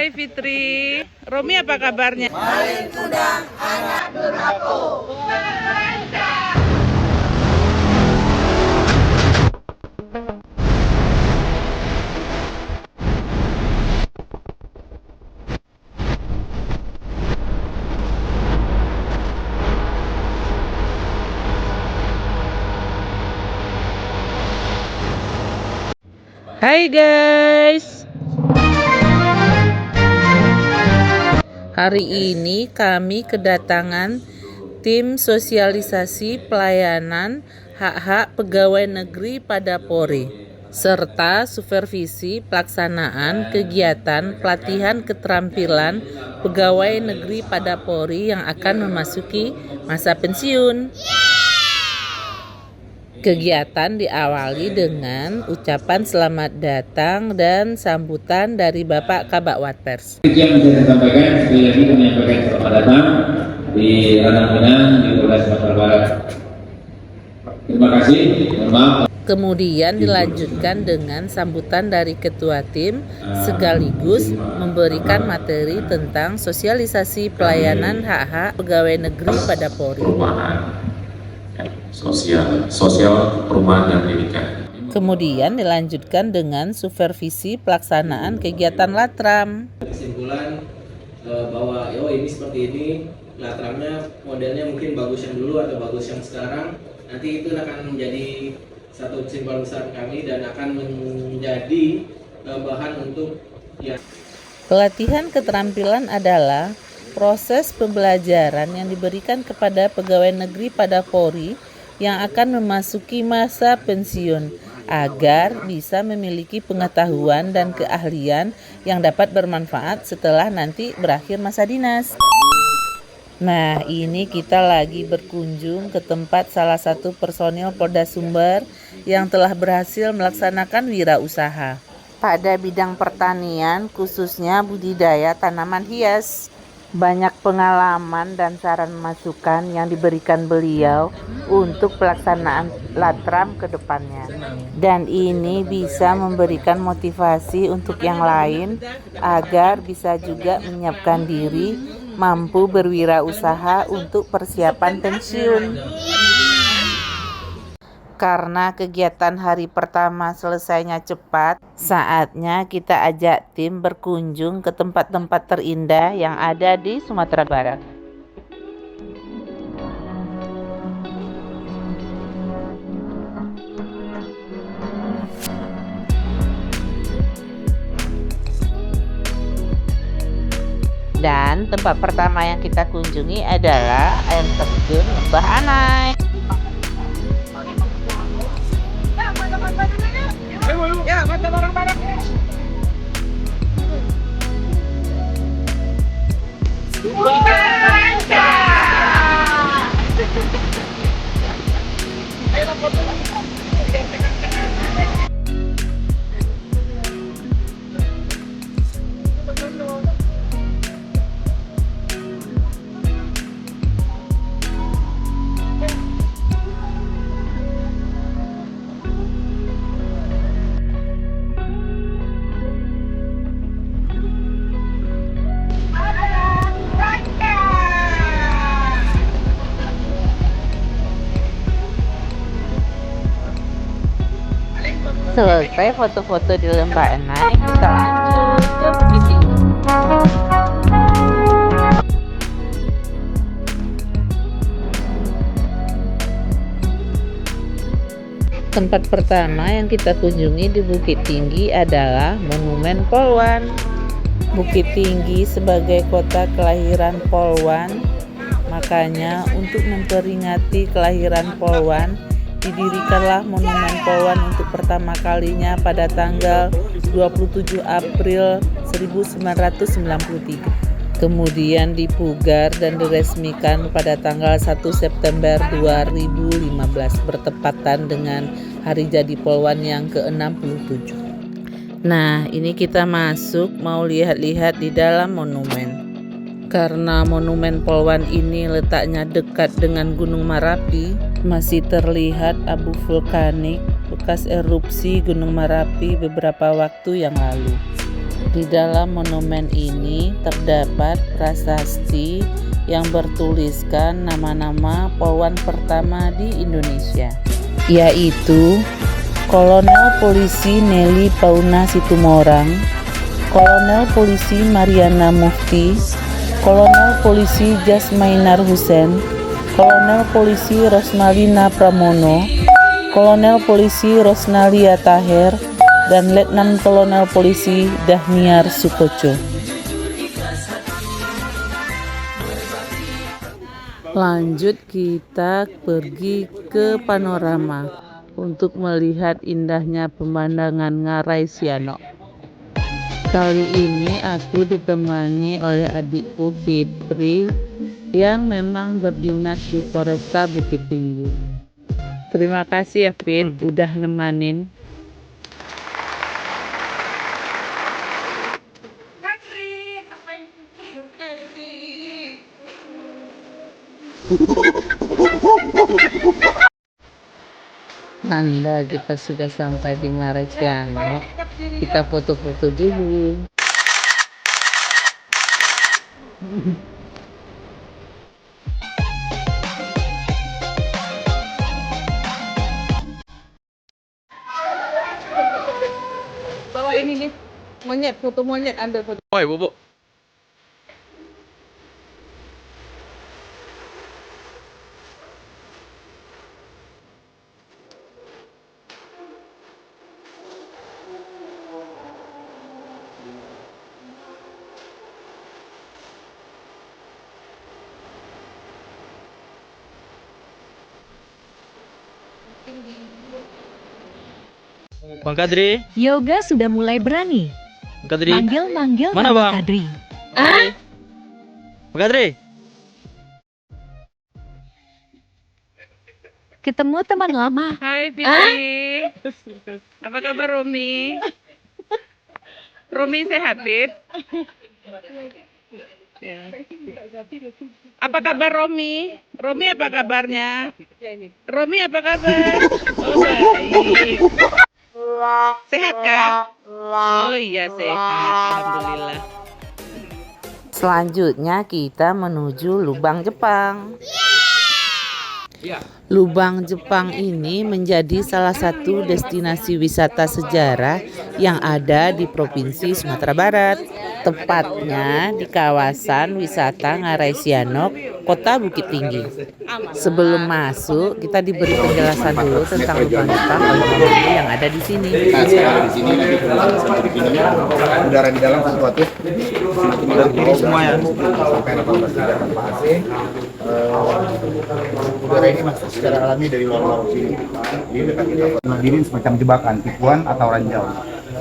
Hai Fitri, Romi apa kabarnya? Paling mudah anak durhaka. Hai guys, hari ini kami kedatangan tim sosialisasi pelayanan hak-hak pegawai negeri pada Polri serta supervisi pelaksanaan kegiatan pelatihan keterampilan pegawai negeri pada Polri yang akan memasuki masa pensiun. Kegiatan diawali dengan ucapan selamat datang dan sambutan dari Bapak Kabak Watpers. Yang bisa saya sampaikan, sekali lagi menyampaikan selamat datang di Ranah Minang di Polres Sumatera Barat. Terima kasih, mohon maaf. Kemudian dilanjutkan dengan sambutan dari Ketua Tim sekaligus memberikan materi tentang sosialisasi pelayanan hak-hak pegawai negeri pada Polri. Sosial perumahan dan pendidikan. Kemudian dilanjutkan dengan supervisi pelaksanaan kegiatan Latram. Kesimpulan bahwa ini seperti ini, Latramnya modelnya mungkin bagus yang dulu atau bagus yang sekarang. Nanti itu akan menjadi satu kesimpulan besar kami dan akan menjadi bahan untuk Pelatihan keterampilan adalah proses pembelajaran yang diberikan kepada pegawai negeri pada Polri yang akan memasuki masa pensiun agar bisa memiliki pengetahuan dan keahlian yang dapat bermanfaat setelah nanti berakhir masa dinas. Nah, ini kita lagi berkunjung ke tempat salah satu personil Polda Sumber yang telah berhasil melaksanakan wirausaha pada bidang pertanian, khususnya budidaya tanaman hias. Banyak pengalaman dan saran masukan yang diberikan beliau untuk pelaksanaan Latram ke depannya. Dan ini bisa memberikan motivasi untuk yang lain agar bisa juga menyiapkan diri mampu berwirausaha untuk persiapan pensiun. Karena kegiatan hari pertama selesainya cepat, saatnya kita ajak tim berkunjung ke tempat-tempat terindah yang ada di Sumatera Barat. Dan tempat pertama yang kita kunjungi adalah air terjun Lembah Anai. Ya, mata bareng-bareng. Selesai foto-foto di Lembah Anai, kita lanjut ke Bukit Tinggi. Tempat pertama yang kita kunjungi di Bukit Tinggi adalah Monumen Polwan. Bukit Tinggi sebagai kota kelahiran Polwan, makanya untuk memperingati kelahiran Polwan, didirikanlah Monumen Polwan untuk pertama kalinya pada tanggal 27 April 1993. Kemudian dipugar dan diresmikan pada tanggal 1 September 2015 bertepatan dengan hari jadi Polwan yang ke-67. Nah, ini kita masuk mau lihat-lihat di dalam monumen. Karena Monumen Polwan ini letaknya dekat dengan Gunung Merapi, masih terlihat abu vulkanik bekas erupsi Gunung Merapi beberapa waktu yang lalu. Di dalam monumen ini terdapat prasasti yang bertuliskan nama-nama polwan pertama di Indonesia, yaitu Kolonel Polisi Nelly Pauna Situmorang, Kolonel Polisi Mariana Mufti, Kolonel Polisi Jasmainar Hussein, Kolonel Polisi Rosmalina Pramono, Kolonel Polisi Rosnalia Taher, dan Letnan Kolonel Polisi Dahniar Sukoco. Lanjut kita pergi ke panorama untuk melihat indahnya pemandangan Ngarai Sianok. Kali ini aku ditemani oleh adikku Fitri yang memang berdinas di Foresta Bukit Tinggi. Terima kasih ya Fit, udah nemanin. Nanda, kita sudah sampai di Ngarai Sianok. Kita foto-foto dulu. Bawa ini nih. Monyet, foto monyet, ambil foto. Oi, Bobo. Bang Kadri, Yoga sudah mulai berani. Bang Kadri, Manggil-manggil Mana, nama Bang? Kadri. Bang Kadri. Ketemu teman lama. Hai Fitri. Apa kabar Romi? Romi sehat, Fit? Ya. Apa kabar Romi? Romi apa kabarnya? Romi apa kabar? Oh, baik. Sehat kah? Oh iya sehat, alhamdulillah. Selanjutnya kita menuju Lubang Jepang. Lubang Jepang ini menjadi salah satu destinasi wisata sejarah yang ada di Provinsi Sumatera Barat, tepatnya di kawasan wisata Ngarai Sianok, Kota Bukit Tinggi. Sebelum masuk, kita diberi penjelasan dulu tentang Lubang Jepang oleh pengunjung yang ada di sini. Nah, sekarang di sini lagi udara di dalam fluktuatif dan tinggi semua ya. Sampai 18 derajat AC. Udara ini masuk secara alami dari luar sini. Ini dekat kita hadirin semacam jebakan, tipuan atau ranjau.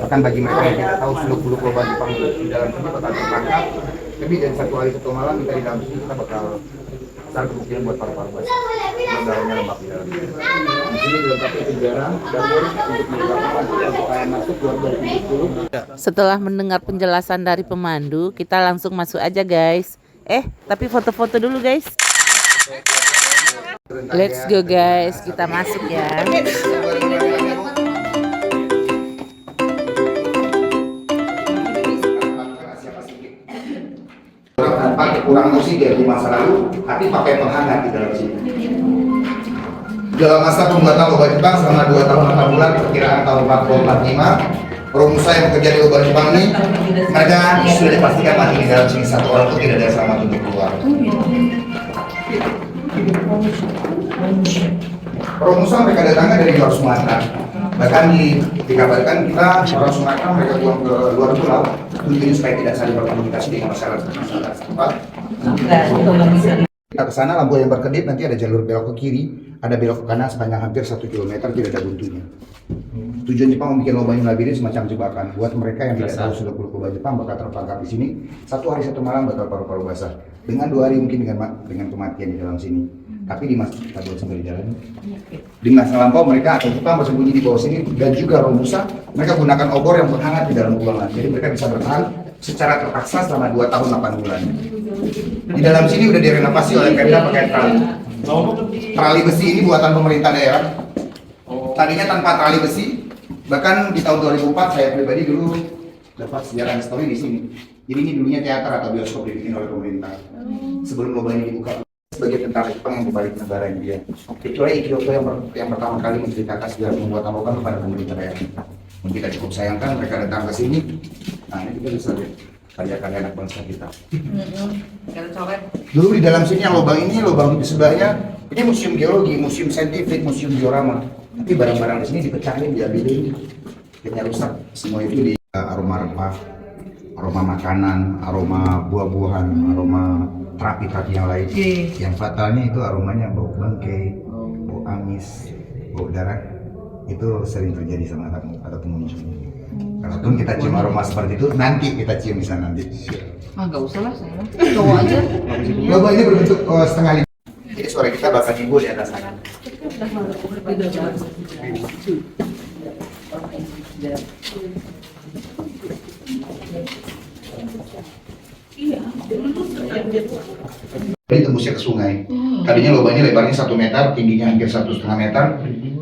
Bahkan bagi mereka yang tidak tahu seluk-beluk lubang Jepang di dalam sini bakal tertangkap. Lebih dari 1 hari 1 malam kita di dalam sini kita bakal besar kemungkinan buat paru-paru basah. Udaranya lembab di dalam. Di sini dilengkapi penjara dapur untuk menyebabkan supaya masuk keluar dari pintu. Setelah mendengar penjelasan dari pemandu, kita langsung masuk aja guys. Tapi foto-foto dulu guys. Let's go guys, kita masuk ya. Kurang oksigen di masa lalu, tapi pakai penghangat di dalam sini. Dalam masa pembuatan lubang Jepang selama 2 tahun 8 bulan, perkiraan tahun 40-45, pengusaha yang bekerja di lubang Jepang ini, mereka sudah dipastikan mati di dalam sini. 1 orang pun tidak ada yang selamat untuk keluar. Pengusaha mereka datangnya dari luar Sumatera. Bahkan dikabarkan kita orang Sumatera mereka buang ke luar pulau tujuannya supaya tidak saling berkomunikasi dengan masyarakat setempat. Kita ke sana, lampu yang berkedip, nanti ada jalur belok ke kiri, ada belok ke kanan sepanjang hampir 1 km, tidak ada buntunya. Tujuan Jepang membuat lubang yang labirin semacam jebakan buat mereka yang tidak tahu sudah lubang Jepang bakal terperangkap di sini. 1 hari 1 malam bakal paru-paru basah. Dengan 2 hari mungkin dengan kematian di dalam sini. Tapi di masa kita buat sambil jalan. Di masa lampau mereka atau Jepang bersembunyi di bawah sini dan juga Romusa mereka gunakan obor yang berhangat di dalam ruangan. Jadi mereka bisa bertahan secara terpaksa selama 2 tahun 8 bulan. Di dalam sini udah direnovasi oleh Pemda pakai trali. Trali besi ini buatan pemerintah daerah. Tadinya tanpa trali besi. Bahkan di tahun 2004 saya pribadi dulu dapat sejarah histori di sini. Jadi ini dulunya teater atau bioskop dibikin oleh pemerintah. Sebelum lubang ini dibuka sebagai tentara Jepang yang berbalik negara India. Kecuali Kyoto yang pertama kali menceritakan sejarah pembuatan lubang kepada pemerintah daerah kita. Dan kita cukup sayangkan mereka datang ke sini. Nah ini kita bisa lihat karya-karya anak bangsa kita. Dulu di dalam sini yang lubang ini, lubang di sebelahnya ini museum geologi, museum saintifik, museum diorama. Tapi barang-barang di sini dipecahin, diambilin, akhirnya rusak. Semua itu di aroma rempah, aroma makanan, aroma buah-buahan, aroma terapi-terapi yang lain. Yang fatalnya itu aromanya bau bangkai, bau amis, bau darah. Itu sering terjadi sama ada pengunjung. Kalaupun kita cium aroma seperti itu, nanti kita cium di sana nanti. Nggak usah lah saya. Cowok aja. Lubang ini berbentuk setengah lima. Jadi suara kita bakal timbul di atas sana. Ini tembusnya ke sungai. Tadinya lubang ini lebarnya 1 meter, tingginya hampir 1,5 meter.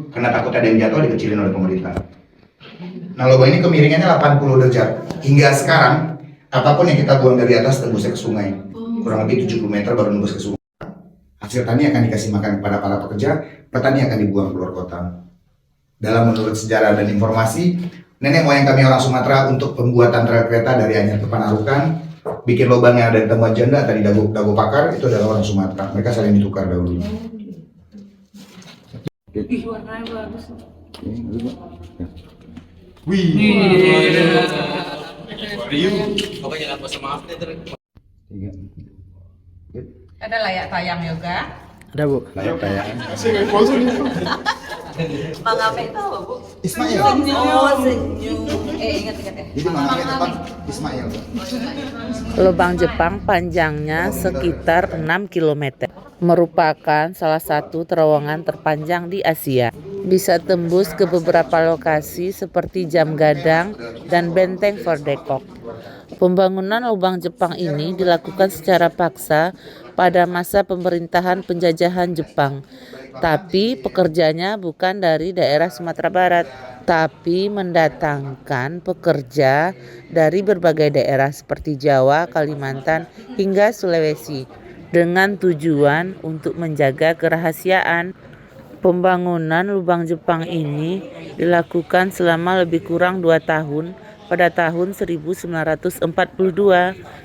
Karena takut ada yang jatuh, dikecilin oleh pemerintah. Nah, lubang ini kemiringannya 80 derajat. Hingga sekarang, apapun yang kita buang dari atas tembusnya ke sungai. Kurang lebih 70 meter baru nembus ke sungai. Hasil tani akan dikasih makan kepada para pekerja, petani akan dibuang keluar kota. Dalam menurut sejarah dan informasi, nenek moyang kami orang Sumatera untuk pembuatan rel kereta dari Anyar ke Panarukan, bikin lubang yang ada di Tempat Janda, tadi Dago Pakar, itu adalah orang Sumatera. Mereka saling ditukar dahulu. Ih, warnanya bagus. Pokoknya jangan bosan, maaf deh. Ada layak tayang yoga. Ada Bu. Layak tayang. Mang Ape itu apa, Bu? Ismail. Oh, senyum. Ingat ya. Jadi mana tempat Ismail. Lubang Jepang panjangnya sekitar 6 km. Merupakan salah satu terowongan terpanjang di Asia. Bisa tembus ke beberapa lokasi seperti Jam Gadang dan Benteng Verdekok. Pembangunan lubang Jepang ini dilakukan secara paksa pada masa pemerintahan penjajahan Jepang. Tapi pekerjanya bukan dari daerah Sumatera Barat, tapi mendatangkan pekerja dari berbagai daerah seperti Jawa, Kalimantan, hingga Sulawesi dengan tujuan untuk menjaga kerahasiaan. Pembangunan lubang Jepang ini dilakukan selama lebih kurang 2 tahun pada tahun 1942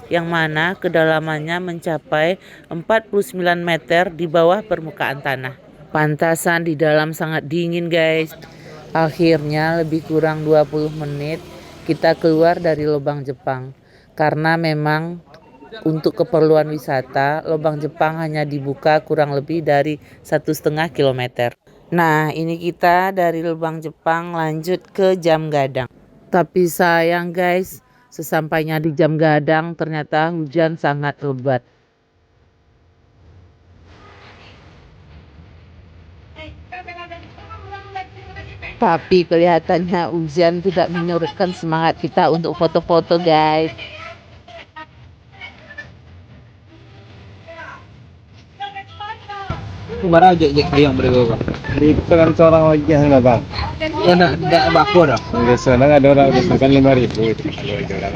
yang mana kedalamannya mencapai 49 meter di bawah permukaan tanah. Pantasan di dalam sangat dingin guys. Akhirnya lebih kurang 20 menit kita keluar dari lubang Jepang. Karena memang untuk keperluan wisata, lubang Jepang hanya dibuka kurang lebih dari 1,5 km. Nah, ini kita dari lubang Jepang lanjut ke Jam Gadang. Tapi sayang guys, sesampainya di Jam Gadang ternyata hujan sangat lebat. Tapi kelihatannya hujan tidak menyurutkan semangat kita untuk foto-foto guys. Kumara aja yang berapa? Itu kan seorang wajah nggak bang? Ya nak baku dah. Di sana ada orang misalkan 5.000 itu kalau itu orang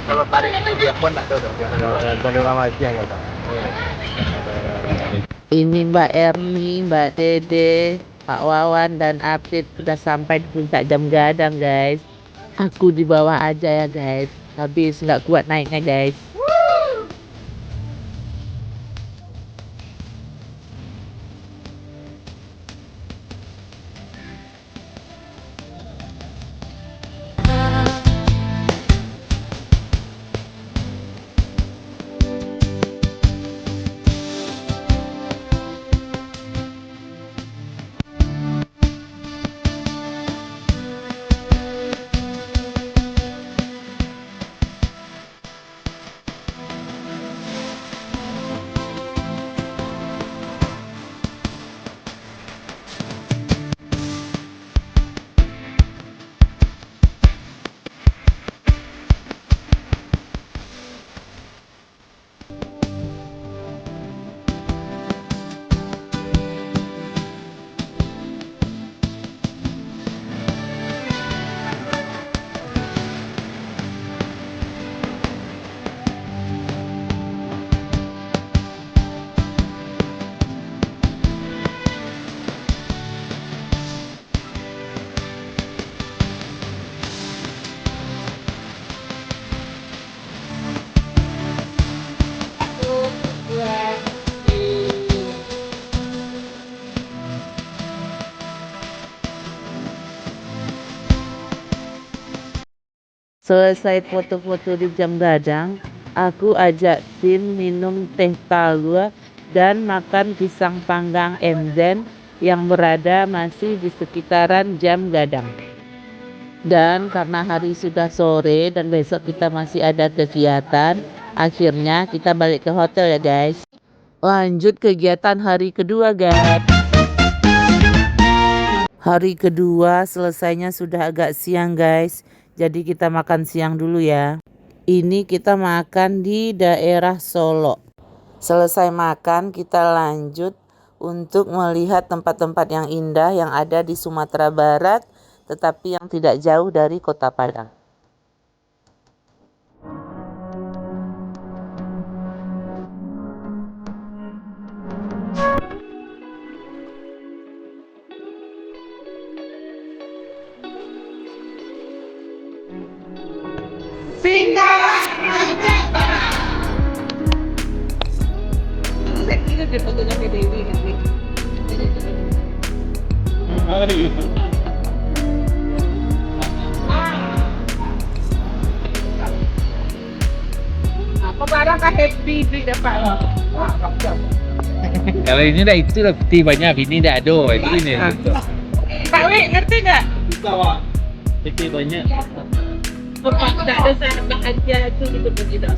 Kalau tarik itu dia pun tak tahu. ada orang wajah nggak bang? Ini Mbak Erni, Mbak Dede, Pak Wawan dan Apit sudah sampai di puncak Jam Gadang guys. Aku di bawah aja ya guys. Habis nggak kuat naiknya guys. Selesai foto-foto di Jam Gadang, aku ajak tim minum teh talua dan makan pisang panggang MZen yang berada masih di sekitaran Jam Gadang. Dan karena hari sudah sore dan besok kita masih ada kegiatan, akhirnya kita balik ke hotel ya guys. Lanjut kegiatan hari kedua guys. Hari kedua selesainya sudah agak siang guys. Jadi kita makan siang dulu ya. Ini kita makan di daerah Solo. Selesai makan kita lanjut untuk melihat tempat-tempat yang indah yang ada di Sumatera Barat, tetapi yang tidak jauh dari Kota Padang. Apa barang ka happy di depan? Kalau ini dah itu lah tibanya bini dah ada. Itu ini. Pak Wi, ngerti nggak? Tapi banyak. Bapak tidak ada sahabat aja itu gitu tidak.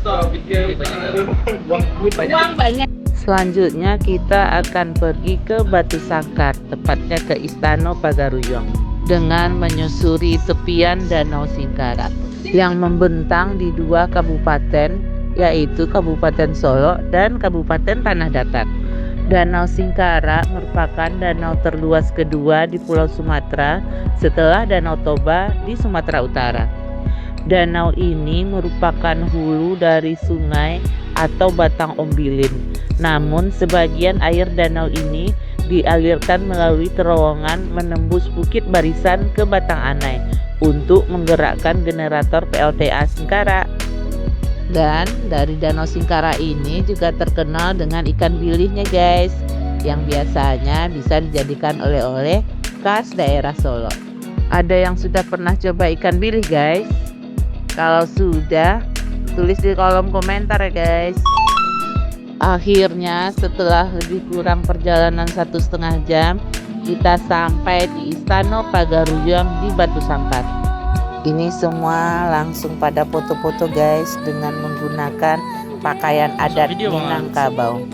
Uang banyak. Selanjutnya kita akan pergi ke Batu Sangkar, tepatnya ke Istana Pagaruyung, dengan menyusuri tepian Danau Singkarak yang membentang di dua kabupaten, yaitu Kabupaten Solo dan Kabupaten Tanah Datar. Danau Singkarak merupakan danau terluas kedua di Pulau Sumatera setelah Danau Toba di Sumatera Utara. Danau ini merupakan hulu dari sungai atau batang ombilin. Namun sebagian air danau ini dialirkan melalui terowongan menembus Bukit Barisan ke Batang Anai untuk menggerakkan generator PLTA Singkarak. Dan dari Danau Singkarak ini juga terkenal dengan ikan bilihnya guys, yang biasanya bisa dijadikan oleh-oleh khas daerah Solo. Ada yang sudah pernah coba ikan bilih guys? Kalau sudah, tulis di kolom komentar ya guys. Akhirnya setelah lebih kurang perjalanan 1,5 jam, kita sampai di Istana Pagaruyung di Batu Sangkar. Ini semua langsung pada foto-foto guys dengan menggunakan pakaian adat Minangkabau.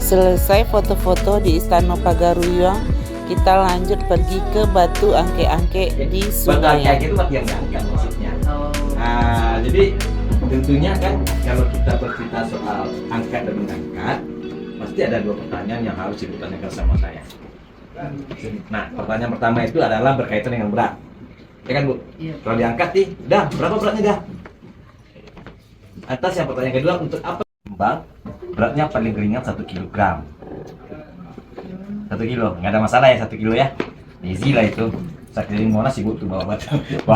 Selesai foto-foto di Istana Pagaruyung, kita lanjut pergi ke Batu Angke-Angke di Sungai. Batu itu batu yang diangkat maksudnya. Jadi tentunya kan kalau kita bercerita soal angkat dan mengangkat, pasti ada dua pertanyaan yang harus ditanyakan sama saya. Nah, pertanyaan pertama itu adalah berkaitan dengan berat. Ya kan Bu? Iya. Kalau diangkat nih, dah berapa beratnya dah? Atas yang pertanyaan kedua, untuk apa Bang? Beratnya paling ringan 1 kilogram. 1 kilo, nggak ada masalah ya 1 kilo ya. Easy lah itu. Saya keliling Monas sih Bu tuh bawa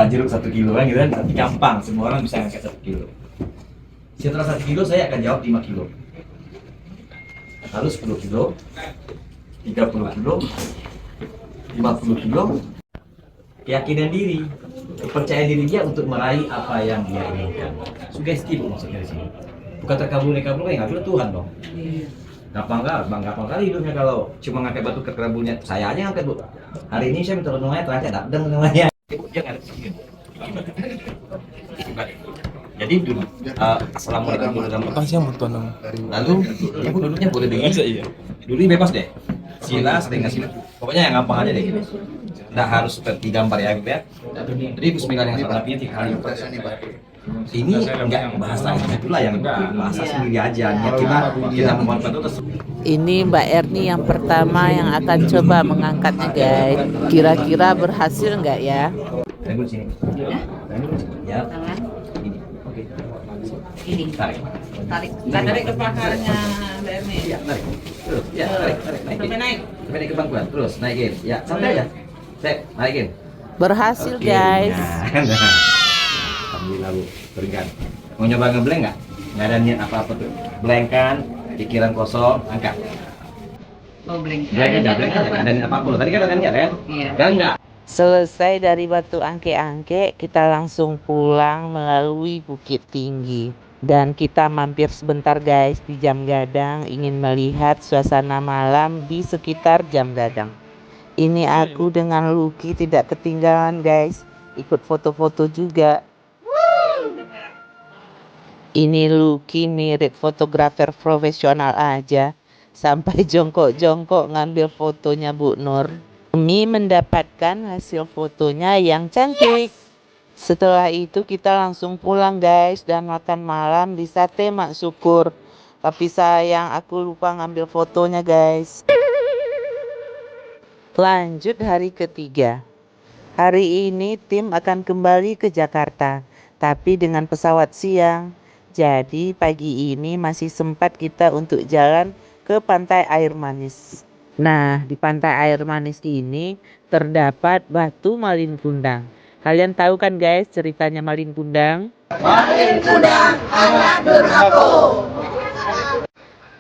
jeruk 1 kilo kan gitu kan, gampang, semua orang bisa ngangkat 1 kilo. Setelah 1 kilo saya akan jawab 5 kilo. Lalu 10 kilo, 30 kilo, 50 kilo. Keyakinan diri, kepercayaan diri dia untuk meraih apa yang dia inginkan. Sugesti Bu maksudnya di sini. Bukan terkabul ya nggak Tuhan dong. Gampang kali hidupnya kalau cuma ngangkat batu terkabulnya. Saya aja ngangkat Bu. Hari ini saya minta renungannya terakhir dakdeng renungannya. Dia nggak ada sedikit. Jadi dulu, assalamualaikum warahmatullahi wabarakatuh. Lalu duduknya boleh begini. Dulu bebas deh. Sila, setengah sila. Pokoknya yang gampang aja deh. Nggak harus seperti gambar ya, gitu ya. Jadi bismillah yang salah nabinya 3 kali. Ini enggak bahasa itulah yang bahasa sendiri aja. Niat kita membuat batu tersebut. Ini Mbak Erni yang pertama yang akan coba mengangkatnya guys. Kira-kira berhasil nggak ya? Tunggu sini. Ya. Ini. Oke. Ini. Tarik. Tarik ke pakarnya Mbak Erni. Iya, tarik. Terus, ya, tarik, naikin. Sampai naik ke bangkuan, terus naikin. Ya, santai aja. Naikin. Berhasil Oke, guys. nah. Alhamdulillah Bu, berikan. Mau nyoba ngeblank nggak? Nggak ada niat apa-apa tuh. Blank kan, pikiran kosong, angkat. Oh, blank. Blank aja, nggak ada niat apa-apa. Tadi kan ada niat kan? Iya. Dan nggak. Selesai dari Batu Angke-Angke, kita langsung pulang melalui Bukit Tinggi. Dan kita mampir sebentar guys di Jam Gadang, ingin melihat suasana malam di sekitar Jam Gadang. Ini aku dengan Lucky tidak ketinggalan guys, ikut foto-foto juga. Ini Lucky mirip fotografer profesional aja, sampai jongkok-jongkok ngambil fotonya Bu Nur demi mendapatkan hasil fotonya yang cantik. Setelah itu kita langsung pulang guys dan makan malam di Sate Mak Syukur. Tapi sayang aku lupa ngambil fotonya guys. Lanjut hari ketiga. Hari ini tim akan kembali ke Jakarta, tapi dengan pesawat siang. Jadi pagi ini masih sempat kita untuk jalan ke Pantai Air Manis. Nah, di Pantai Air Manis ini terdapat Batu Malin Kundang. Kalian tahu kan guys ceritanya Malin Kundang? Malin Kundang anak durhaka.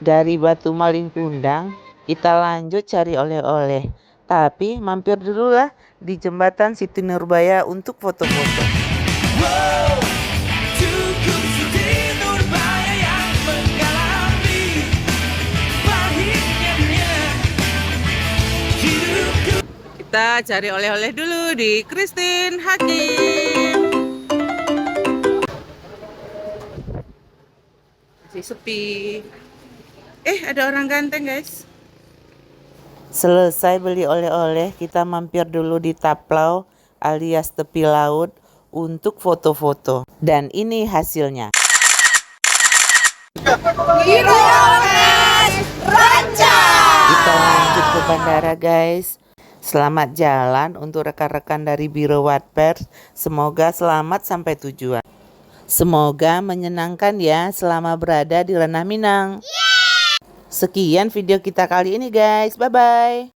Dari Batu Malin Kundang kita lanjut cari oleh-oleh. Tapi mampir dulu lah di jembatan Siti Nurbaya untuk foto-foto. Kita cari oleh-oleh dulu di Christine Hakim. Masih sepi. Ada orang ganteng guys. Selesai beli oleh-oleh, kita mampir dulu di Taplau alias tepi laut untuk foto-foto. Dan ini hasilnya. Kita lanjut ke bandara guys. Selamat jalan untuk rekan-rekan dari Biro Wattpers. Semoga selamat sampai tujuan. Semoga menyenangkan ya selama berada di Ranah Minang. Sekian video kita kali ini guys. Bye-bye.